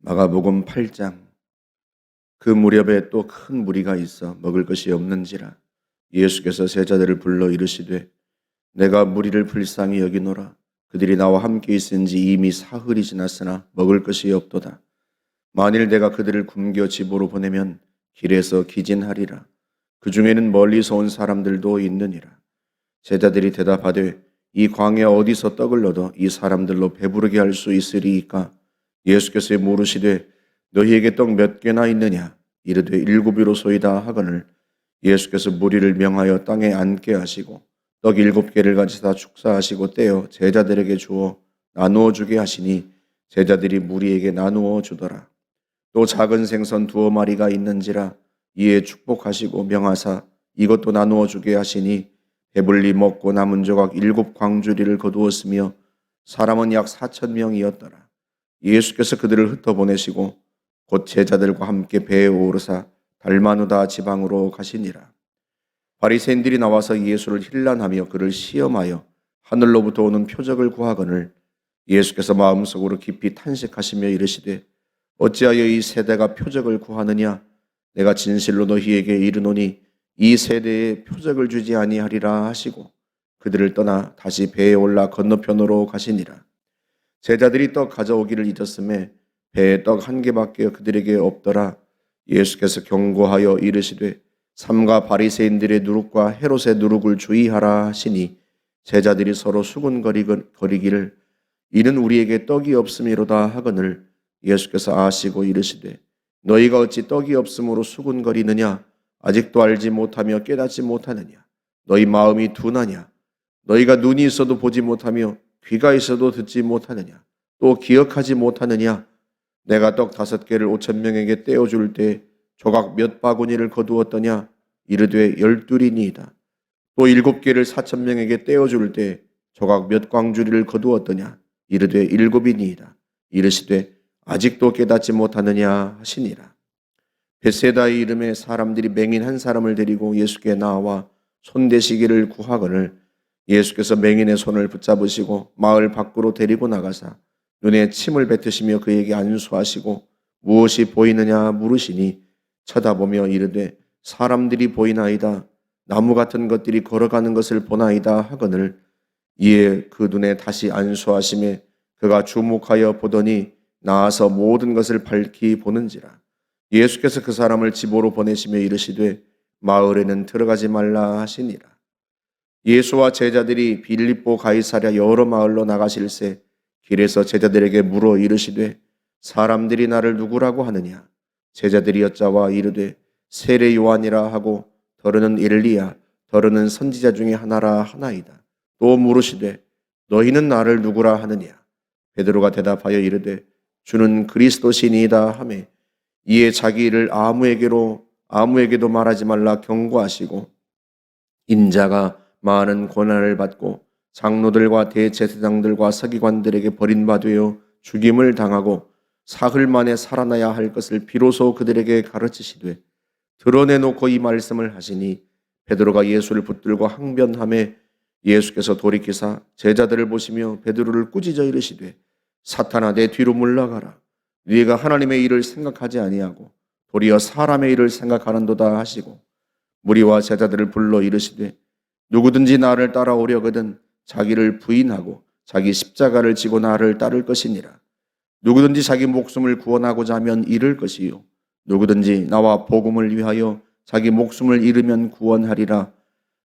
마가복음 8장. 그 무렵에 또 큰 무리가 있어 먹을 것이 없는지라 예수께서 제자들을 불러 이르시되 내가 무리를 불쌍히 여기노라. 그들이 나와 함께 있은지 이미 사흘이 지났으나 먹을 것이 없도다. 만일 내가 그들을 굶겨 집으로 보내면 길에서 기진하리라. 그 중에는 멀리서 온 사람들도 있느니라. 제자들이 대답하되 이 광야 어디서 떡을 얻어 이 사람들로 배부르게 할 수 있으리이까? 예수께서 물으시되 너희에게 떡 몇 개나 있느냐? 이르되 일곱이로소이다 하거늘 예수께서 무리를 명하여 땅에 앉게 하시고 떡 7개를 가지사 축사하시고 떼어 제자들에게 주어 나누어 주게 하시니 제자들이 무리에게 나누어 주더라. 또 작은 생선 2마리가 있는지라 이에 축복하시고 명하사 이것도 나누어 주게 하시니 배불리 먹고 남은 조각 7광주리를 거두었으며 사람은 약 4,000명이었더라. 예수께서 그들을 흩어보내시고 곧 제자들과 함께 배에 오르사 달마누다 지방으로 가시니라. 바리새인들이 나와서 예수를 힐난하며 그를 시험하여 하늘로부터 오는 표적을 구하거늘 예수께서 마음속으로 깊이 탄식하시며 이르시되 어찌하여 이 세대가 표적을 구하느냐? 내가 진실로 너희에게 이르노니 이 세대에 표적을 주지 아니하리라 하시고 그들을 떠나 다시 배에 올라 건너편으로 가시니라. 제자들이 떡 가져오기를 잊었음에 배에 떡 1개밖에 그들에게 없더라. 예수께서 경고하여 이르시되 삼가 바리새인들의 누룩과 헤롯의 누룩을 주의하라 하시니 제자들이 서로 수군거리기를 이는 우리에게 떡이 없음이로다 하거늘 예수께서 아시고 이르시되 너희가 어찌 떡이 없음으로 수군거리느냐? 아직도 알지 못하며 깨닫지 못하느냐? 너희 마음이 둔하냐? 너희가 눈이 있어도 보지 못하며 귀가 있어도 듣지 못하느냐? 또 기억하지 못하느냐? 내가 떡 5개를 5,000명에게 떼어줄 때 조각 몇 바구니를 거두었더냐? 이르되 12이니이다. 또 7개를 4,000명에게 떼어줄 때 조각 몇 광주리를 거두었더냐? 이르되 7이니이다. 이르시되 아직도 깨닫지 못하느냐 하시니라. 벳세다의 이름의 사람들이 맹인 한 사람을 데리고 예수께 나와 손대시기를 구하거늘 예수께서 맹인의 손을 붙잡으시고 마을 밖으로 데리고 나가사 눈에 침을 뱉으시며 그에게 안수하시고 무엇이 보이느냐 물으시니 쳐다보며 이르되 사람들이 보이나이다. 나무 같은 것들이 걸어가는 것을 보나이다 하거늘 이에 그 눈에 다시 안수하심에 그가 주목하여 보더니 나아서 모든 것을 밝히 보는지라. 예수께서 그 사람을 집으로 보내시며 이르시되 마을에는 들어가지 말라 하시니라. 예수와 제자들이 빌립보 가이사랴 여러 마을로 나가실새 길에서 제자들에게 물어 이르시되 사람들이 나를 누구라고 하느냐? 제자들이 여짜와 이르되 세례 요한이라 하고 더러는 엘리야 더러는 선지자 중에 하나라 하나이다. 또 물으시되 너희는 나를 누구라 하느냐? 베드로가 대답하여 이르되 주는 그리스도시니이다 하매 이에 자기 일을 아무에게도 말하지 말라 경고하시고 인자가 많은 고난을 받고 장로들과 대제사장들과 서기관들에게 버림받아 죽임을 당하고 사흘 만에 살아나야 할 것을 비로소 그들에게 가르치시되 드러내놓고 이 말씀을 하시니 베드로가 예수를 붙들고 항변하매 예수께서 돌이키사 제자들을 보시며 베드로를 꾸짖어 이르시되 사탄아 내 뒤로 물러가라. 네가 하나님의 일을 생각하지 아니하고 도리어 사람의 일을 생각하는도다 하시고 무리와 제자들을 불러 이르시되 누구든지 나를 따라오려거든 자기를 부인하고 자기 십자가를 지고 나를 따를 것이니라. 누구든지 자기 목숨을 구원하고자 하면 잃을 것이요 누구든지 나와 복음을 위하여 자기 목숨을 잃으면 구원하리라.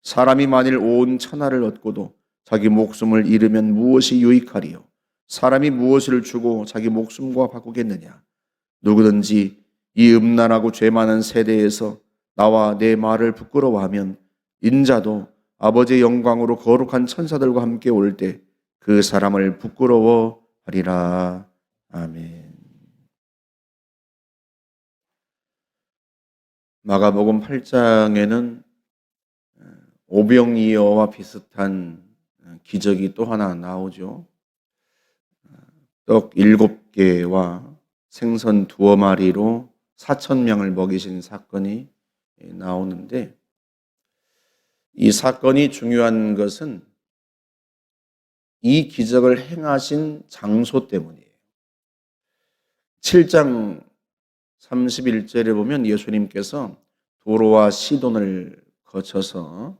사람이 만일 온 천하를 얻고도 자기 목숨을 잃으면 무엇이 유익하리요? 사람이 무엇을 주고 자기 목숨과 바꾸겠느냐? 누구든지 이 음란하고 죄 많은 세대에서 나와 내 말을 부끄러워하면 인자도 아버지의 영광으로 거룩한 천사들과 함께 올 때 그 사람을 부끄러워하리라. 아멘. 마가복음 8장에는 오병이어와 비슷한 기적이 또 하나 나오죠. 떡 7개와 생선 2마리로 4,000명을 먹이신 사건이 나오는데 이 사건이 중요한 것은 이 기적을 행하신 장소 때문이에요. 7장 31절에 보면 예수님께서 도로와 시돈을 거쳐서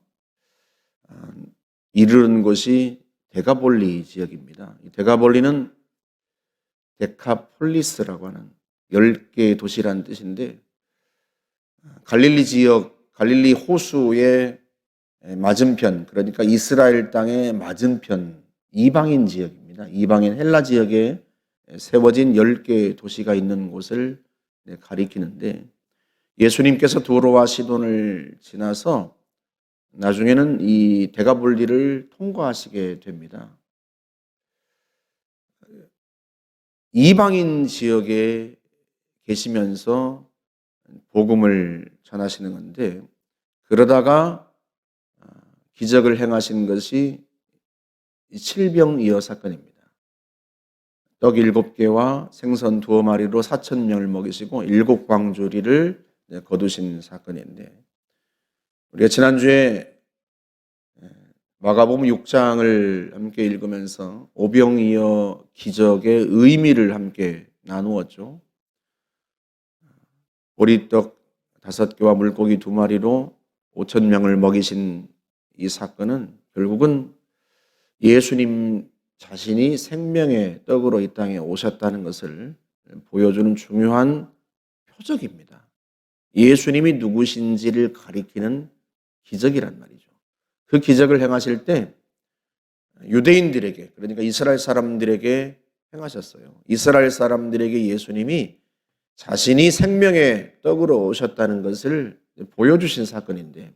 이르는 곳이 데가볼리 지역입니다. 이 데가볼리는 데카폴리스라고 하는 10개의 도시라는 뜻인데, 갈릴리 지역, 갈릴리 호수의 맞은편, 그러니까 이스라엘 땅의 맞은편 이방인 지역입니다. 이방인 헬라 지역에 세워진 10개의 도시가 있는 곳을 가리키는데, 예수님께서 도로와 시돈을 지나서 나중에는 이 데가볼리를 통과하시게 됩니다. 이방인 지역에 계시면서 복음을 전하시는 건데, 그러다가 기적을 행하신 것이 칠병이어 사건입니다. 떡 7개와 생선 2마리로 4,000명을 먹이시고 7광주리를 거두신 사건인데, 우리가 지난주에 마가복음 6장을 함께 읽으면서 오병이어 기적의 의미를 함께 나누었죠. 보리떡 5개와 물고기 2마리로 5,000명을 먹이신 이 사건은 결국은 예수님 자신이 생명의 떡으로 이 땅에 오셨다는 것을 보여주는 중요한 표적입니다. 예수님이 누구신지를 가리키는 기적이란 말이죠. 그 기적을 행하실 때 유대인들에게, 그러니까 이스라엘 사람들에게 행하셨어요. 이스라엘 사람들에게 예수님이 자신이 생명의 떡으로 오셨다는 것을 보여주신 사건인데,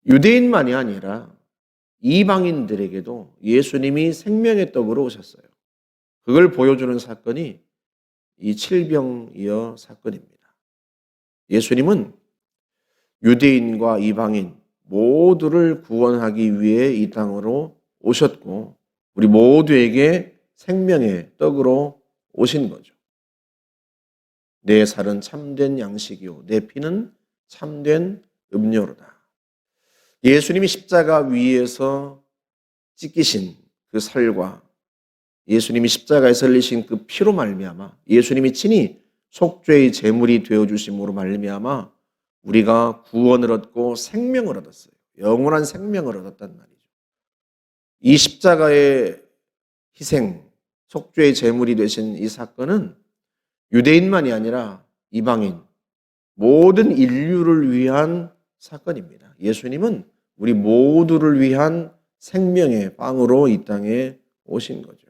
유대인만이 아니라 이방인들에게도 예수님이 생명의 떡으로 오셨어요. 그걸 보여주는 사건이 이 칠병이어 사건입니다. 예수님은 유대인과 이방인 모두를 구원하기 위해 이 땅으로 오셨고, 우리 모두에게 생명의 떡으로 오신 거죠. 내 살은 참된 양식이요 내 피는 참된 음료로다. 예수님이 십자가 위에서 찢기신 그 살과 예수님이 십자가에서 흘리신 그 피로 말미암아, 예수님이 친히 속죄의 제물이 되어주심으로 말미암아 우리가 구원을 얻고 생명을 얻었어요. 영원한 생명을 얻었단 말이죠. 이 십자가의 희생, 속죄의 제물이 되신 이 사건은 유대인만이 아니라 이방인, 모든 인류를 위한 사건입니다. 예수님은 우리 모두를 위한 생명의 빵으로 이 땅에 오신 거죠.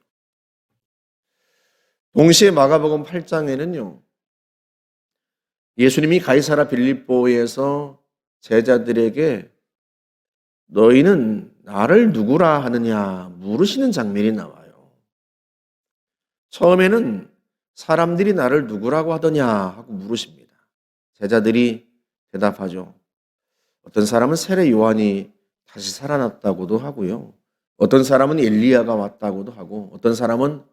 동시에 마가복음 8장에는요, 예수님이 가이사라 빌립보에서 제자들에게 너희는 나를 누구라 하느냐 물으시는 장면이 나와요. 처음에는 사람들이 나를 누구라고 하더냐 하고 물으십니다. 제자들이 대답하죠. 어떤 사람은 세례 요한이 다시 살아났다고도 하고요. 어떤 사람은 엘리야가 왔다고도 하고, 어떤 사람은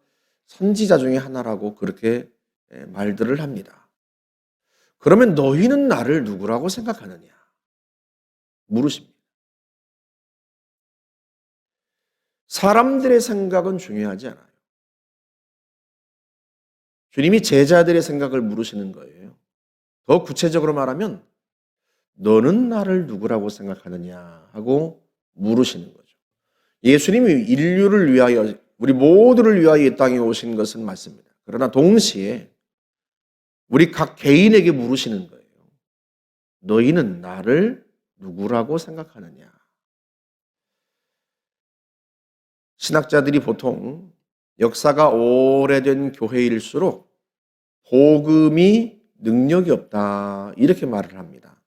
선지자 중에 하나라고 그렇게 말들을 합니다. 그러면 너희는 나를 누구라고 생각하느냐 물으십니다. 사람들의 생각은 중요하지 않아요. 주님이 제자들의 생각을 물으시는 거예요. 더 구체적으로 말하면 너는 나를 누구라고 생각하느냐 하고 물으시는 거죠. 예수님이 인류를 위하여, 우리 모두를 위하여 이 땅에 오신 것은 맞습니다. 그러나 동시에 우리 각 개인에게 물으시는 거예요. 너희는 나를 누구라고 생각하느냐? 신학자들이 보통 역사가 오래된 교회일수록 복음이 능력이 없다 이렇게 말을 합니다.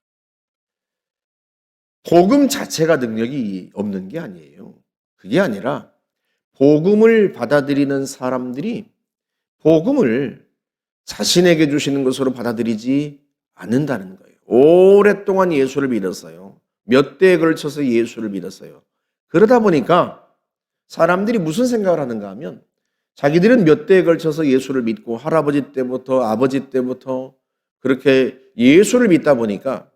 복음 자체가 능력이 없는 게 아니에요. 그게 아니라 복음을 받아들이는 사람들이 복음을 자신에게 주시는 것으로 받아들이지 않는다는 거예요. 오랫동안 예수를 믿었어요. 몇 대에 걸쳐서 예수를 믿었어요. 그러다 보니까 사람들이 무슨 생각을 하는가 하면, 자기들은 몇 대에 걸쳐서 예수를 믿고 할아버지 때부터 아버지 때부터 그렇게 예수를 믿다 보니까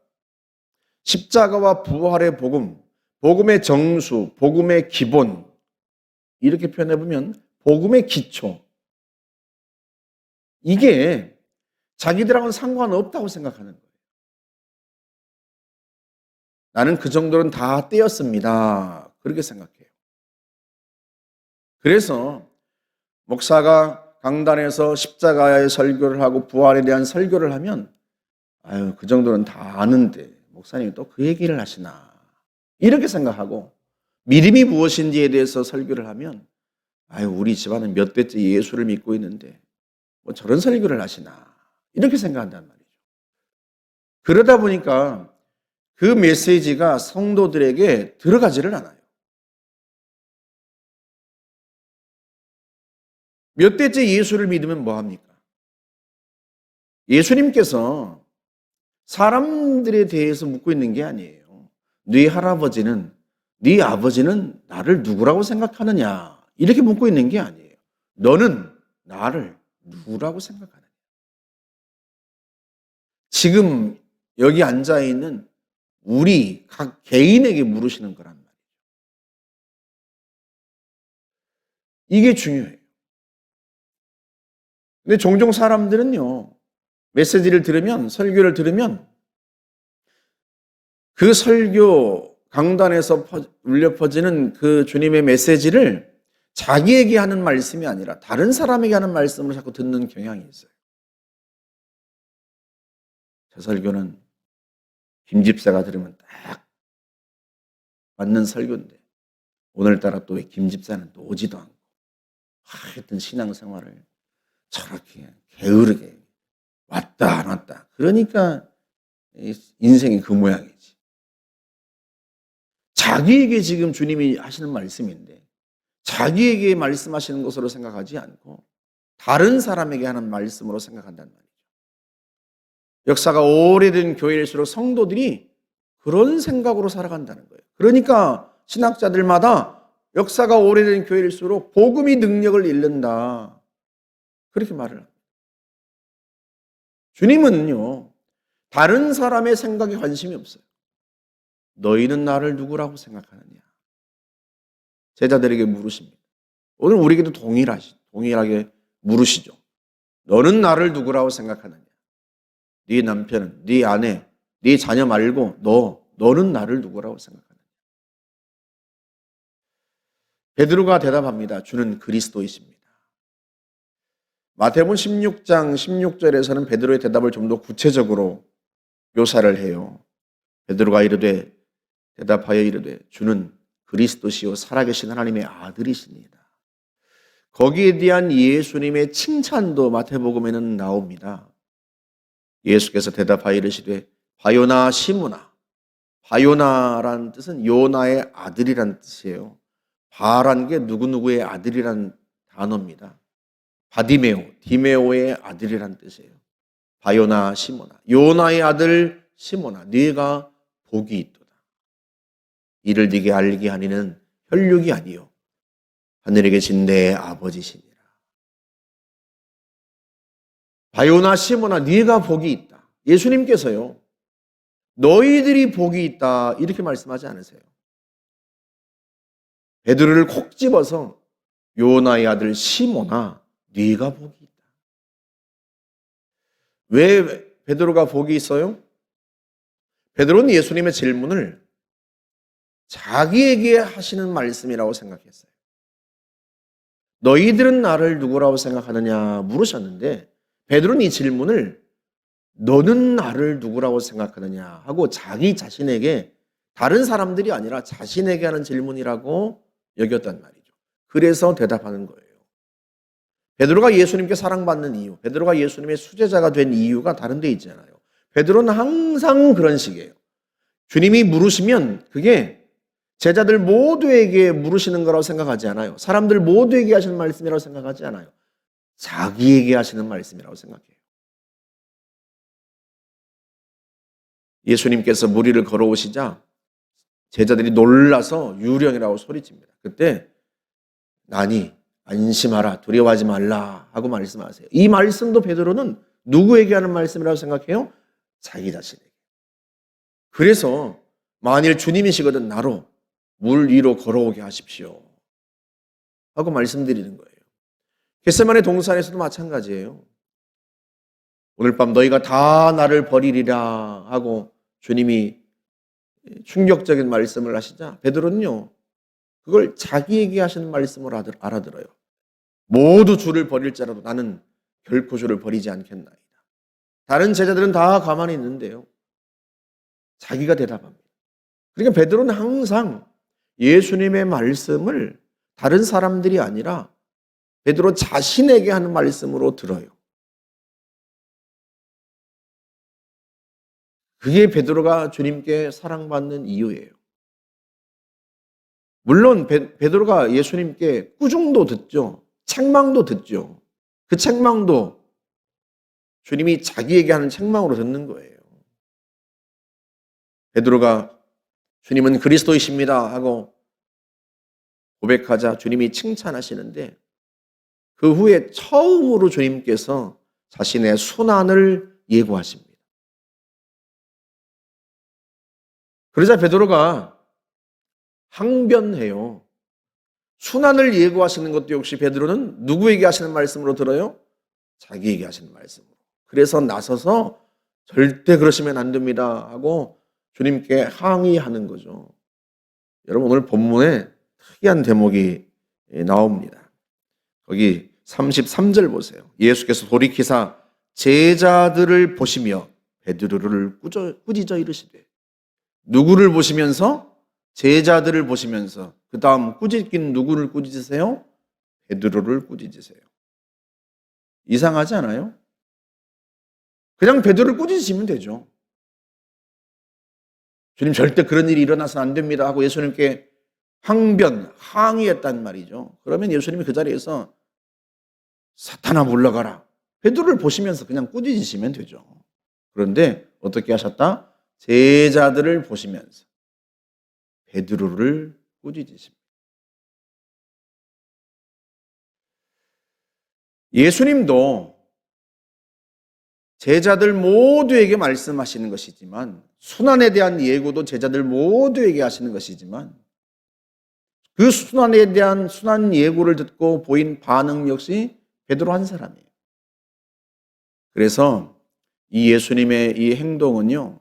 십자가와 부활의 복음, 복음의 정수, 복음의 기본, 이렇게 표현해 보면 복음의 기초, 이게 자기들하고는 상관없다고 생각하는 거예요. 나는 그 정도는 다 떼었습니다. 그렇게 생각해요. 그래서 목사가 강단에서 십자가의 설교를 하고 부활에 대한 설교를 하면 아유, 그 정도는 다 아는데 목사님이 또 그 얘기를 하시나 이렇게 생각하고, 믿음이 무엇인지에 대해서 설교를 하면 아유, 우리 집안은 몇 대째 예수를 믿고 있는데 뭐 저런 설교를 하시나 이렇게 생각한단 말이죠. 그러다 보니까 그 메시지가 성도들에게 들어가지를 않아요. 몇 대째 예수를 믿으면 뭐합니까? 예수님께서 사람들에 대해서 묻고 있는 게 아니에요. 네 할아버지는, 네 아버지는 나를 누구라고 생각하느냐 이렇게 묻고 있는 게 아니에요. 너는 나를 누구라고 생각하느냐. 지금 여기 앉아있는 우리 각 개인에게 물으시는 거란 말이에요. 이게 중요해요. 근데 종종 사람들은요, 메시지를 들으면, 설교를 들으면 그 설교 강단에서 울려 퍼지는 그 주님의 메시지를 자기에게 하는 말씀이 아니라 다른 사람에게 하는 말씀으로 자꾸 듣는 경향이 있어요. 저 설교는 김 집사가 들으면 딱 맞는 설교인데 오늘따라 또 왜 김 집사는 또 오지도 않고 하여튼 신앙생활을 저렇게 게으르게 왔다 안 왔다. 그러니까 인생이 그 모양이지. 자기에게 지금 주님이 하시는 말씀인데 자기에게 말씀하시는 것으로 생각하지 않고 다른 사람에게 하는 말씀으로 생각한단 말이죠. 역사가 오래된 교회일수록 성도들이 그런 생각으로 살아간다는 거예요. 그러니까 신학자들마다 역사가 오래된 교회일수록 복음이 능력을 잃는다, 그렇게 말을 합니다. 주님은요, 다른 사람의 생각에 관심이 없어요. 너희는 나를 누구라고 생각하느냐. 제자들에게 물으십니다. 오늘 우리에게도 동일하게 물으시죠. 너는 나를 누구라고 생각하느냐. 네 남편은, 네 아내, 네 자녀 말고 너는 나를 누구라고 생각하느냐. 베드로가 대답합니다. 주는 그리스도이십니다. 마태복음 16장 16절에서는 베드로의 대답을 좀 더 구체적으로 묘사를 해요. 베드로가 대답하여 이르되 주는 그리스도시요 살아계신 하나님의 아들이십니다. 거기에 대한 예수님의 칭찬도 마태복음에는 나옵니다. 예수께서 대답하여 이르시되 바요나 시므나. 바요나라는 뜻은 요나의 아들이라는 뜻이에요. 바라는 게 누구누구의 아들이라는 단어입니다. 바디메오, 디메오의 아들이라는 뜻이에요. 바요나 시므나. 요나의 아들 시므나, 네가 복이 있도다. 이를 네게 알게 하니는 혈육이 아니요 하늘에 계신 내 아버지시니라. 바요나 시므나, 네가 복이 있다. 예수님께서요, 너희들이 복이 있다 이렇게 말씀하지 않으세요. 베드로를 콕 집어서 요나의 아들 시므나, 네가 복이 있다. 왜 베드로가 복이 있어요? 베드로는 예수님의 질문을 자기에게 하시는 말씀이라고 생각했어요. 너희들은 나를 누구라고 생각하느냐 물으셨는데 베드로는 이 질문을 너는 나를 누구라고 생각하느냐 하고 자기 자신에게, 다른 사람들이 아니라 자신에게 하는 질문이라고 여겼단 말이죠. 그래서 대답하는 거예요. 베드로가 예수님께 사랑받는 이유, 베드로가 예수님의 수제자가 된 이유가 다른 데 있잖아요. 베드로는 항상 그런 식이에요. 주님이 물으시면 그게 제자들 모두에게 물으시는 거라고 생각하지 않아요. 사람들 모두에게 하시는 말씀이라고 생각하지 않아요. 자기에게 하시는 말씀이라고 생각해요. 예수님께서 무리를 걸어오시자 제자들이 놀라서 유령이라고 소리칩니다. 그때 나니 안심하라, 두려워하지 말라 하고 말씀하세요. 이 말씀도 베드로는 누구에게 하는 말씀이라고 생각해요? 자기 자신에게. 그래서 만일 주님이시거든 나로 물 위로 걸어오게 하십시오 하고 말씀드리는 거예요. 겟세마네 동산에서도 마찬가지예요. 오늘 밤 너희가 다 나를 버리리라 하고 주님이 충격적인 말씀을 하시자 베드로는요, 그걸 자기에게 하시는 말씀으로 알아들어요. 모두 주를 버릴지라도 나는 결코 주를 버리지 않겠나이다. 다른 제자들은 다 가만히 있는데요, 자기가 대답합니다. 그러니까 베드로는 항상 예수님의 말씀을 다른 사람들이 아니라 베드로 자신에게 하는 말씀으로 들어요. 그게 베드로가 주님께 사랑받는 이유예요. 물론 베드로가 예수님께 꾸중도 듣죠. 책망도 듣죠. 그 책망도 주님이 자기에게 하는 책망으로 듣는 거예요. 베드로가 주님은 그리스도이십니다 하고 고백하자 주님이 칭찬하시는데, 그 후에 처음으로 주님께서 자신의 순환을 예고하십니다. 그러자 베드로가 항변해요. 순환을 예고하시는 것도 역시 베드로는 누구에게 하시는 말씀으로 들어요? 자기에게 하시는 말씀으로. 그래서 나서서 절대 그러시면 안 됩니다 하고 주님께 항의하는 거죠. 여러분, 오늘 본문에 특이한 대목이 나옵니다. 거기 33절 보세요. 예수께서 돌이키사 제자들을 보시며 베드로를 꾸짖어 이르시되. 누구를 보시면서? 제자들을 보시면서. 그 다음 꾸짖긴 누구를 꾸짖으세요? 베드로를 꾸짖으세요. 이상하지 않아요? 그냥 베드로를 꾸짖으시면 되죠. 주님, 절대 그런 일이 일어나서는 안 됩니다 하고 예수님께 항의했단 말이죠. 그러면 예수님이 그 자리에서 사탄아 물러가라, 베드로를 보시면서 그냥 꾸짖으시면 되죠. 그런데 어떻게 하셨다? 제자들을 보시면서 베드로를 꾸짖으십니다. 예수님도 제자들 모두에게 말씀하시는 것이지만, 순환에 대한 예고도 제자들 모두에게 하시는 것이지만, 그 순환에 대한 순환 예고를 듣고 보인 반응 역시 베드로 한 사람이에요. 그래서 이 예수님의 이 행동은요,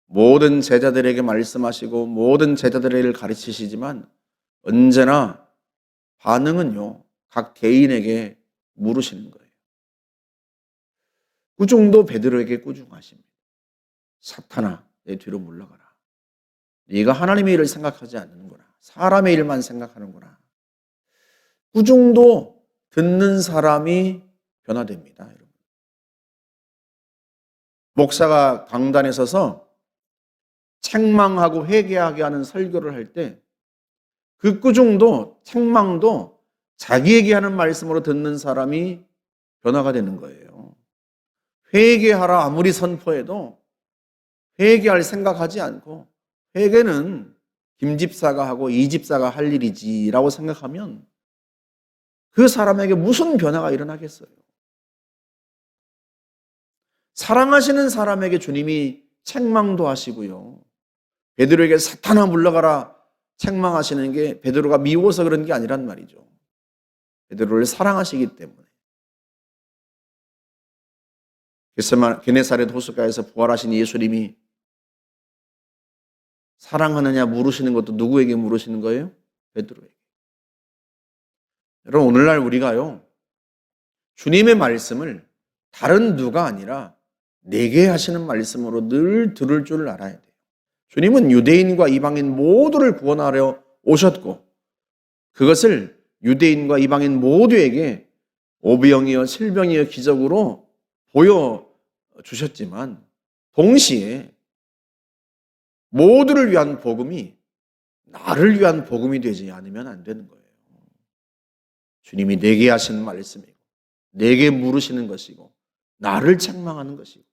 모든 제자들에게 말씀하시고 모든 제자들을 가르치시지만 언제나 반응은요, 각 개인에게 물으시는 거예요. 꾸중도 베드로에게 꾸중하십니다. 사탄아, 내 뒤로 물러가라. 네가 하나님의 일을 생각하지 않는구나. 사람의 일만 생각하는구나. 꾸중도 듣는 사람이 변화됩니다, 여러분. 목사가 강단에 서서 책망하고 회개하게 하는 설교를 할 때 그 꾸중도 책망도 자기에게 하는 말씀으로 듣는 사람이 변화가 되는 거예요. 회개하라 아무리 선포해도 회개할 생각하지 않고, 회개는 김 집사가 하고 이 집사가 할 일이지라고 생각하면 그 사람에게 무슨 변화가 일어나겠어요? 사랑하시는 사람에게 주님이 책망도 하시고요, 베드로에게 사탄아 물러가라 책망하시는 게 베드로가 미워서 그런 게 아니란 말이죠. 베드로를 사랑하시기 때문에. 게네사렛 호숫가에서 부활하신 예수님이 사랑하느냐 물으시는 것도 누구에게 물으시는 거예요? 베드로에게. 여러분, 오늘날 우리가요, 주님의 말씀을 다른 누가 아니라 내게 하시는 말씀으로 늘 들을 줄 알아야 돼요. 주님은 유대인과 이방인 모두를 구원하려 오셨고, 그것을 유대인과 이방인 모두에게 오병이어 실병이어 기적으로 보여주셨지만, 동시에 모두를 위한 복음이 나를 위한 복음이 되지 않으면 안 되는 거예요. 주님이 내게 하시는 말씀이고 내게 물으시는 것이고 나를 책망하는 것이고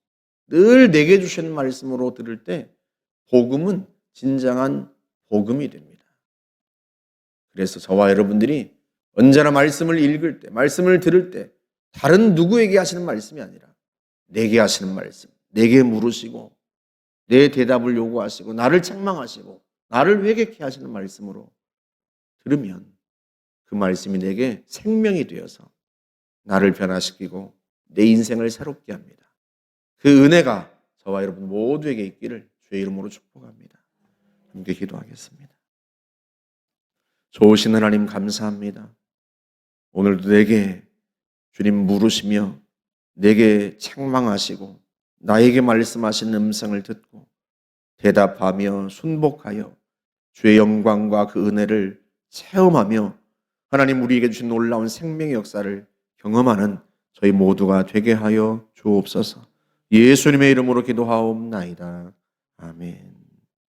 늘 내게 주시는 말씀으로 들을 때 복음은 진정한 복음이 됩니다. 그래서 저와 여러분들이 언제나 말씀을 읽을 때, 말씀을 들을 때 다른 누구에게 하시는 말씀이 아니라 내게 하시는 말씀, 내게 물으시고 내 대답을 요구하시고 나를 책망하시고 나를 회개케 하시는 말씀으로 들으면 그 말씀이 내게 생명이 되어서 나를 변화시키고 내 인생을 새롭게 합니다. 그 은혜가 저와 여러분 모두에게 있기를 주의 이름으로 축복합니다. 함께 기도하겠습니다. 좋으신 하나님 감사합니다. 오늘도 내게 주님 물으시며 내게 책망하시고 나에게 말씀하신 음성을 듣고 대답하며 순복하여 주의 영광과 그 은혜를 체험하며 하나님 우리에게 주신 놀라운 생명의 역사를 경험하는 저희 모두가 되게 하여 주옵소서. 예수님의 이름으로 기도하옵나이다. 아멘.